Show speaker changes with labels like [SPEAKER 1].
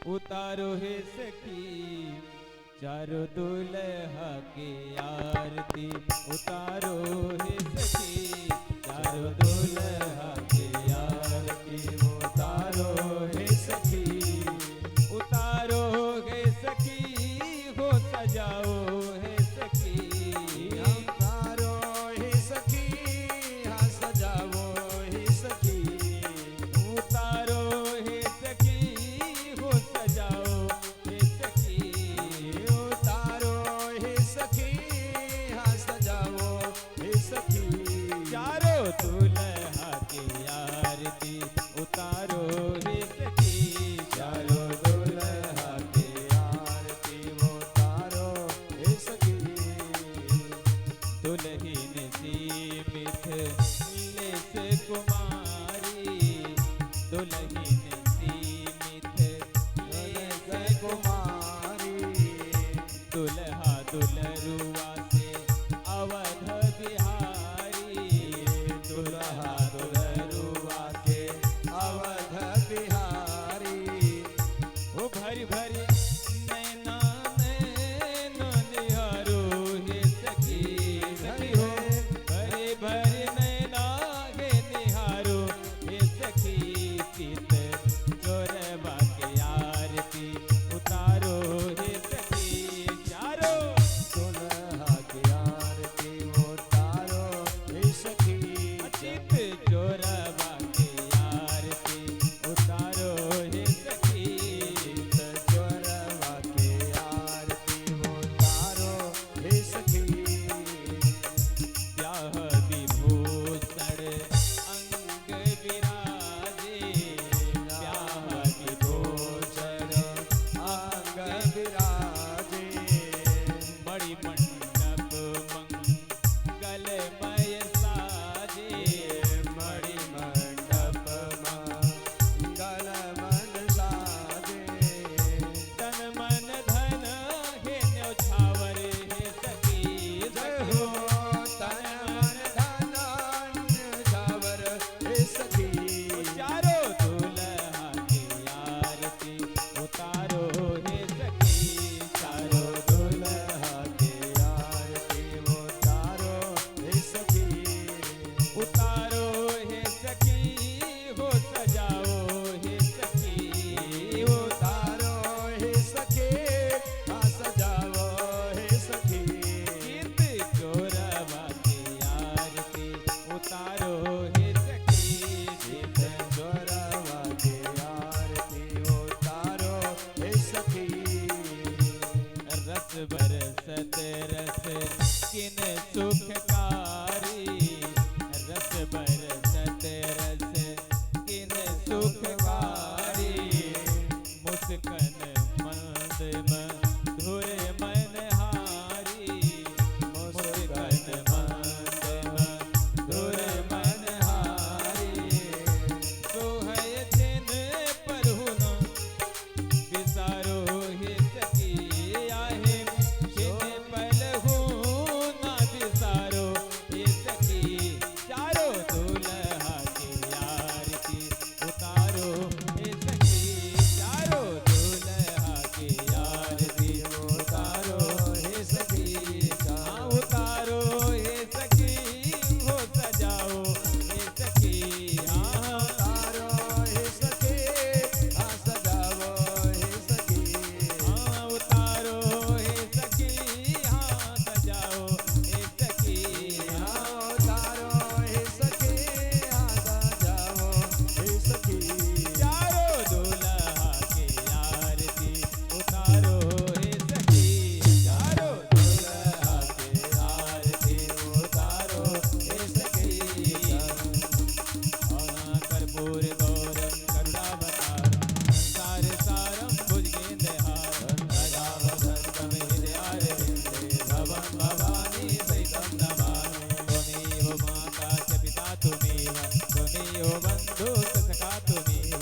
[SPEAKER 1] उतारो हे सखी चारों दुल्हा की आरती। उतारो हे सखी चारों दुल्हा की आरती। उतारो हे सखी, उतारो हे सखी हो सजाओ हे सखी।
[SPEAKER 2] उतारो हे सखी हाँ सजाओ हे सखी।
[SPEAKER 1] उतारो हे सखी हो सजाओ हे सखी।
[SPEAKER 2] उतारो हे सखी हाँ सजाओ हे सखी।
[SPEAKER 1] चारों दुल्हा की आरती। उतारो हे सखी चारों दुल्हा की
[SPEAKER 2] आरती। उतारो हे सखी।
[SPEAKER 1] दुल्हीन सी मिथिलेश कुमारी। दुल्हीन सी मिथिलेश
[SPEAKER 2] कुमारी।
[SPEAKER 1] दुल्हा दुल्हरुआ से अवध बिहारी। दुल्हा दुल्हरुआ
[SPEAKER 2] के अवध बिहारी।
[SPEAKER 1] ओ भरी भरी नैना नैन निहारो हे सखी। सखी हो भरी भरी नैना गे निहारो हे सखी। चित चोरवा के आरती। उतारो हे सखी चारों
[SPEAKER 2] दुल्हा की आरती। उतारो हे सखी।
[SPEAKER 1] चित चोरवा के आरती। उतारो हे सखी
[SPEAKER 2] चोरवा के आरती। उतारो हे सखी।
[SPEAKER 1] ब्याह विभूषण अंग विराजे। ब्याह
[SPEAKER 2] विभूषण अंग विराजे।
[SPEAKER 1] बड़ी मंडप मंगलमय साजे।
[SPEAKER 2] मणि मंडप मंगल मन साजे।
[SPEAKER 1] तन मन धन हे न्यौछावर हे सखी।
[SPEAKER 2] जय हो तन मन धन न्यौछावर हे सखी।
[SPEAKER 1] चारों दुल्हा की आरती। उतारो हे सखी चारों
[SPEAKER 2] दुल्हा की आरती। उतारो हे सखी।
[SPEAKER 1] उतारो हे सखी हो सजाओ हे सखी।
[SPEAKER 2] उतारो हे सखी हाँ सजाओ हे सखी।
[SPEAKER 1] चित चोरवा की आरती। उतारो हे सखी चित
[SPEAKER 2] चोरवा की आरती। उतारो हे सखी।
[SPEAKER 1] रस बरसत रस किन सुखकारी। रस बरसत रस किन सुखकारी। मुस्कन मंद मधुर मनहारी। मुस्कन मंद मधुर मनहारी। सोहय दिन परहुना विसारो हे सखी। आहे छिन पलहु ना विसारो हे सखी। चारों दुल्हा की आरती। उतारो हे सखी चारों दुल्हा की आरती। उतारो हे सखी हाँ उतारो हे सखी हो सजाओ हे सखी। हाँ
[SPEAKER 2] उतारो हे सखी हाँ सजाओ हे सखी।
[SPEAKER 1] हाँ उतारो हे सखी हाँ सजाओ हे सखी।
[SPEAKER 2] हाँ उतारो हे सखी हाँ सजाओ हे सखी।
[SPEAKER 1] चारों दुल्हा की आरती। उतारो हे सखी चारों दुल्हा की आरती। उतारो हे सखी। कर्पूर गौरम करुणावतारम संसार सारम भुजगेन्द्रहारम सदा वसंतम हृदयारविन्दे भवं भवानी सहितं नमामि। त्वमेव माता च पिता त्वमेव त्वमेव बन्धुः च सखा त्वमेव।